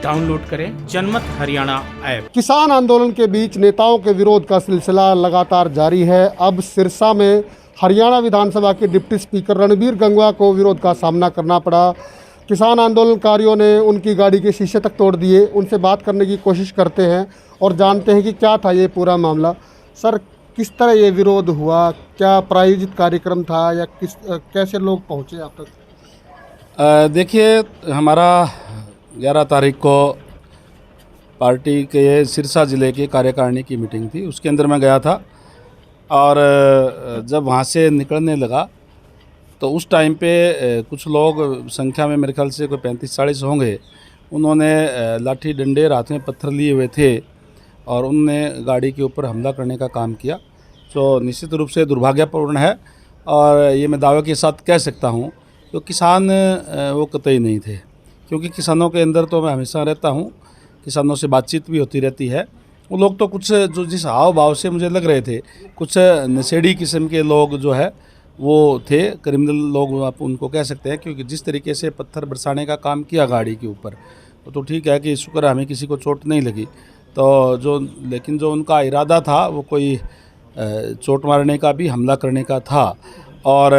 Download करें जनमत Haryana app. किसान आंदोलन के बीच नेताओं के विरोध का सिलसिला लगातार जारी है। अब सिरसा में हरियाणा विधानसभा के डिप्टी स्पीकर रणबीर गंगवा को विरोध का सामना करना पड़ा। किसान आंदोलनकारियों ने उनकी गाड़ी के शीशे तक तोड़ दिए। उनसे बात करने की कोशिश करते हैं और जानते हैं कि क्या था ये पूरा मामला। सर, किस तरह ये विरोध हुआ? क्या प्रायोजित कार्यक्रम था या कैसे लोग पहुँचे आप तक? देखिए, हमारा 11 तारीख को पार्टी के सिरसा ज़िले के कार्यकारिणी की मीटिंग थी। उसके अंदर मैं गया था और जब वहाँ से निकलने लगा तो उस टाइम पे कुछ लोग, संख्या में मेरे ख्याल से कोई 35-40 होंगे, उन्होंने लाठी डंडे, हाथ में पत्थर लिए हुए थे और उन्होंने गाड़ी के ऊपर हमला करने का काम किया। तो निश्चित रूप से दुर्भाग्यपूर्ण है और ये मैं दावे के साथ कह सकता हूँ तो किसान वो कतई नहीं थे, क्योंकि किसानों के अंदर तो मैं हमेशा रहता हूँ, किसानों से बातचीत भी होती रहती है। वो लोग तो कुछ जो जिस हाव भाव से मुझे लग रहे थे, कुछ नशेड़ी किस्म के लोग जो है वो थे, क्रिमिनल लोग आप उनको कह सकते हैं, क्योंकि जिस तरीके से पत्थर बरसाने का काम किया गाड़ी के ऊपर, तो ठीक है कि शुक्र हमें किसी को चोट नहीं लगी। तो लेकिन जो उनका इरादा था वो कोई चोट मारने का भी, हमला करने का था। और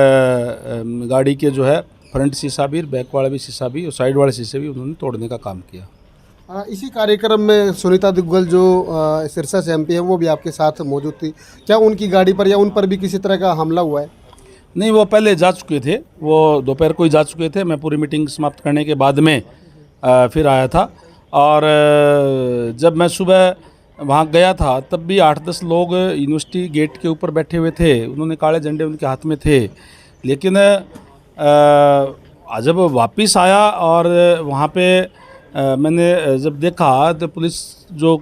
गाड़ी के जो है फ्रंट शीशा भी, बैक वाला भी शीशा भी और साइड वाले शीशे भी उन्होंने तोड़ने का काम किया। इसी कार्यक्रम में सुनीता दुग्गल जो सिरसा से एमपी है, वो भी आपके साथ मौजूद थी। क्या उनकी गाड़ी पर या उन पर भी किसी तरह का हमला हुआ है? नहीं, वो पहले जा चुके थे, वो दोपहर को ही जा चुके थे। मैं पूरी मीटिंग समाप्त करने के बाद में फिर आया था और जब मैं सुबह वहाँ गया था तब भी 8-10 लोग यूनिवर्सिटी गेट के ऊपर बैठे हुए थे। उन्होंने काले झंडे उनके हाथ में थे। लेकिन जब वापस आया और वहाँ पे मैंने जब देखा तो पुलिस जो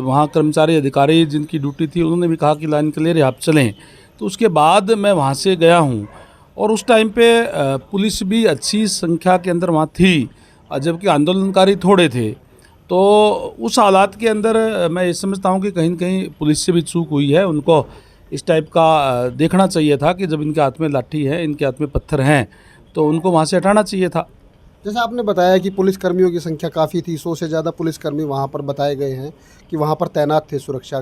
वहाँ कर्मचारी अधिकारी जिनकी ड्यूटी थी, उन्होंने भी कहा कि लाइन क्लियर है, आप चलें। तो उसके बाद मैं वहाँ से गया हूँ और उस टाइम पे पुलिस भी अच्छी संख्या के अंदर वहाँ थी, जबकि आंदोलनकारी थोड़े थे। तो उस हालात के अंदर मैं ये समझता हूँ कि कहीं न कहीं पुलिस से भी चूक हुई है। उनको इस टाइप का देखना चाहिए था कि जब इनके हाथ में लाठी है, इनके हाथ में पत्थर हैं, तो उनको वहाँ से हटाना चाहिए था। जैसा आपने बताया कि पुलिसकर्मियों की संख्या काफ़ी थी, 100 से ज़्यादा पुलिसकर्मी वहाँ पर बताए गए हैं कि वहाँ पर तैनात थे, सुरक्षा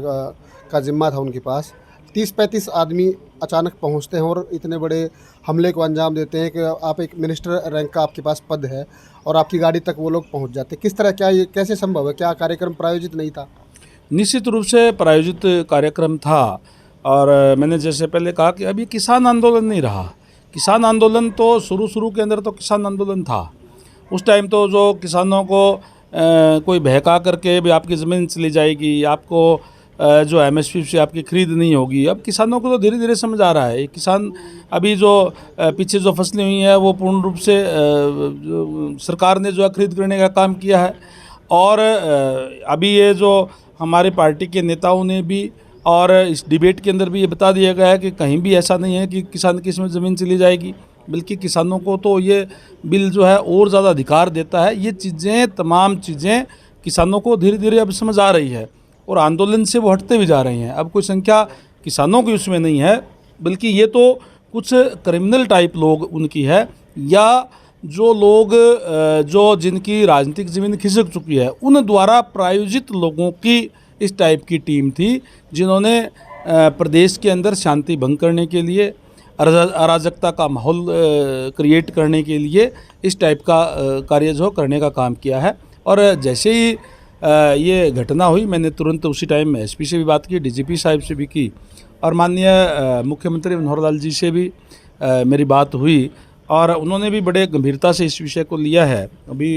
का जिम्मा था उनके पास। 30-35 आदमी अचानक पहुँचते हैं और इतने बड़े हमले को अंजाम देते हैं कि आप एक मिनिस्टर रैंक का आपके पास पद है और आपकी गाड़ी तक वो लोग पहुँच जाते हैं। किस तरह, क्या ये कैसे संभव है? क्या कार्यक्रम प्रायोजित नहीं था? निश्चित रूप से प्रायोजित कार्यक्रम था और मैंने जैसे पहले कहा कि अभी किसान आंदोलन नहीं रहा। किसान आंदोलन तो शुरू के अंदर तो किसान आंदोलन था। उस टाइम तो जो किसानों को कोई बहका करके भी आपकी ज़मीन चली जाएगी, आपको जो एमएसपी से आपकी खरीद नहीं होगी, अब किसानों को तो धीरे धीरे समझ आ रहा है। किसान अभी जो पीछे जो फसलें हुई हैं वो पूर्ण रूप से सरकार ने जो है खरीद करने का काम किया है। और अभी ये जो हमारे पार्टी के नेताओं ने भी और इस डिबेट के अंदर भी ये बता दिया गया है कि कहीं भी ऐसा नहीं है कि किसान की इसमें ज़मीन चली जाएगी, बल्कि किसानों को तो ये बिल जो है और ज़्यादा अधिकार देता है। ये चीज़ें, तमाम चीज़ें किसानों को धीरे धीरे अब समझ आ रही है और आंदोलन से वो हटते भी जा रहे हैं। अब कोई संख्या किसानों की उसमें नहीं है, बल्कि ये तो कुछ क्रिमिनल टाइप लोग उनकी है, या जो लोग जो जिनकी राजनीतिक ज़मीन खिसक चुकी है, उन द्वारा प्रायोजित लोगों की इस टाइप की टीम थी, जिन्होंने प्रदेश के अंदर शांति भंग करने के लिए, अराजकता का माहौल क्रिएट करने के लिए इस टाइप का कार्य जो करने का काम किया है। और जैसे ही ये घटना हुई, मैंने तुरंत उसी टाइम एसपी से भी बात की, डीजीपी साहब से भी की और माननीय मुख्यमंत्री मनोहर लाल जी से भी मेरी बात हुई और उन्होंने भी बड़े गंभीरता से इस विषय को लिया है। अभी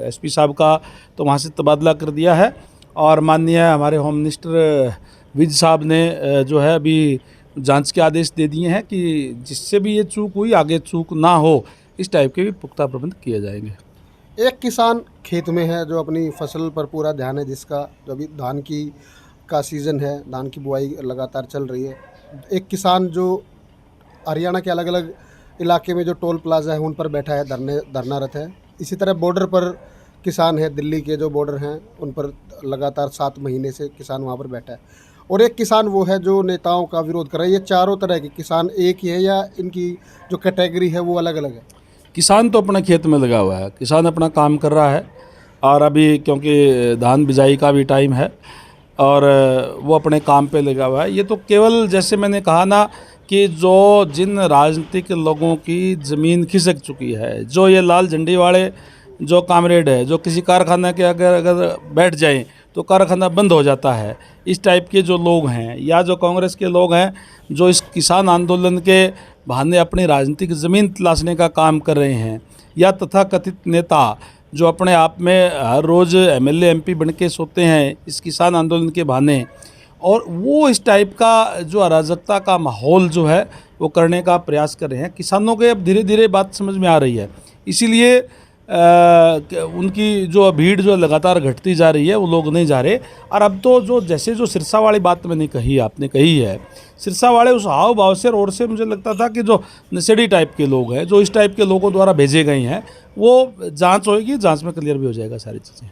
एसपी साहब का तो वहाँ से तबादला कर दिया है और माननीय हमारे होम मिनिस्टर विज साहब ने जो है अभी जांच के आदेश दे दिए हैं कि जिससे भी ये चूक हुई, आगे चूक ना हो, इस टाइप के भी पुख्ता प्रबंध किए जाएंगे। एक किसान खेत में है जो अपनी फसल पर पूरा ध्यान है, जिसका जो अभी धान का सीज़न है, धान की बुआई लगातार चल रही है। एक किसान जो हरियाणा के अलग अलग इलाके में जो टोल प्लाजा है उन पर बैठा है, धरनारत है। इसी तरह बॉर्डर पर किसान है, दिल्ली के जो बॉर्डर हैं उन पर लगातार 7 महीने से किसान वहाँ पर बैठा है। और एक किसान वो है जो नेताओं का विरोध कर रहा है। ये चारों तरह के किसान एक ही है या इनकी जो कैटेगरी है वो अलग अलग है? किसान तो अपने खेत में लगा हुआ है, किसान अपना काम कर रहा है और अभी क्योंकि धान बिजाई का भी टाइम है और वो अपने काम पे लगा हुआ है। ये तो केवल जैसे मैंने कहा ना कि जो जिन राजनीतिक लोगों की ज़मीन खिसक चुकी है, जो ये लाल झंडी वाले जो कामरेड है, जो किसी कारखाना के अगर बैठ जाएं तो कारखाना बंद हो जाता है, इस टाइप के जो लोग हैं, या जो कांग्रेस के लोग हैं जो इस किसान आंदोलन के बहाने अपनी राजनीतिक ज़मीन तलाशने का काम कर रहे हैं, या तथाकथित नेता जो अपने आप में हर रोज़ एमएलए एमपी बन के सोते हैं इस किसान आंदोलन के बहाने, और वो इस टाइप का जो अराजकता का माहौल जो है वो करने का प्रयास कर रहे हैं। किसानों के अब धीरे धीरे बात समझ में आ रही है, इसीलिए उनकी जो भीड़ जो लगातार घटती जा रही है, वो लोग नहीं जा रहे। और अब तो जो जैसे जो सिरसा वाली बात मैंने कही, आपने कही है, सिरसा वाले उस हाव भाव से और से मुझे लगता था कि जो नशेड़ी टाइप के लोग हैं, जो इस टाइप के लोगों द्वारा भेजे गए हैं, वो जांच होएगी, जांच में क्लियर भी हो जाएगा सारी चीज़ें।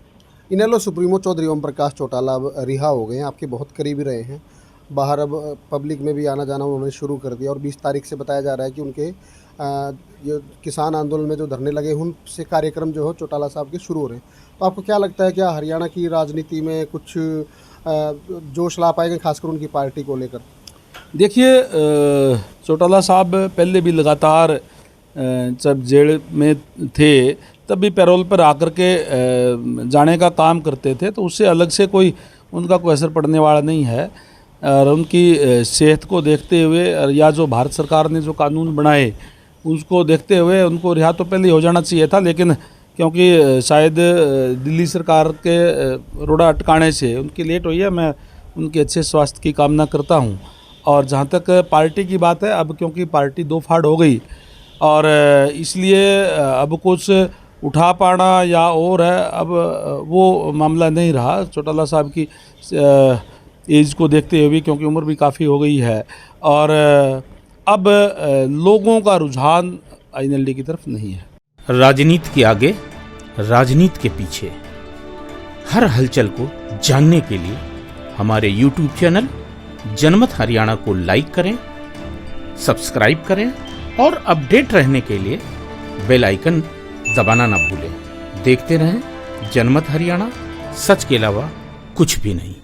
इनेलो सुप्रीमो चौधरी ओम प्रकाश चौटाला अब रिहा हो गए हैं, आपके बहुत करीबी रहे हैं, बाहर अब पब्लिक में भी आना जाना उन्होंने शुरू कर दिया और 20 तारीख से बताया जा रहा है कि उनके ये किसान आंदोलन में जो धरने लगे उनसे कार्यक्रम जो हो चौटाला साहब के शुरू हो रहे हैं। तो आपको क्या लगता है, क्या हरियाणा की राजनीति में कुछ जोश ला पाएंगे, खासकर उनकी पार्टी को लेकर? देखिए, चौटाला साहब पहले भी लगातार जब जेल में थे तब भी पैरोल पर आकर के जाने का काम करते थे, तो उससे अलग से कोई उनका कोई असर पड़ने वाला नहीं है। और उनकी सेहत को देखते हुए या जो भारत सरकार ने जो कानून बनाए उसको देखते हुए उनको रिहा तो पहले हो जाना चाहिए था, लेकिन क्योंकि शायद दिल्ली सरकार के रोड़ा अटकाने से उनकी लेट हुई है। मैं उनके अच्छे स्वास्थ्य की कामना करता हूं। और जहां तक पार्टी की बात है, अब क्योंकि पार्टी दो फाड़ हो गई और इसलिए अब कुछ उठा पाना या और है, अब वो मामला नहीं रहा। चौटाला साहब की एज को देखते हुए, क्योंकि उम्र भी काफ़ी हो गई है, और अब लोगों का रुझान आईएनएलडी की तरफ नहीं है। राजनीति के आगे, राजनीति के पीछे, हर हलचल को जानने के लिए हमारे YouTube चैनल जनमत हरियाणा को लाइक करें, सब्सक्राइब करें और अपडेट रहने के लिए बेल आइकन दबाना ना भूलें। देखते रहें जनमत हरियाणा, सच के अलावा कुछ भी नहीं।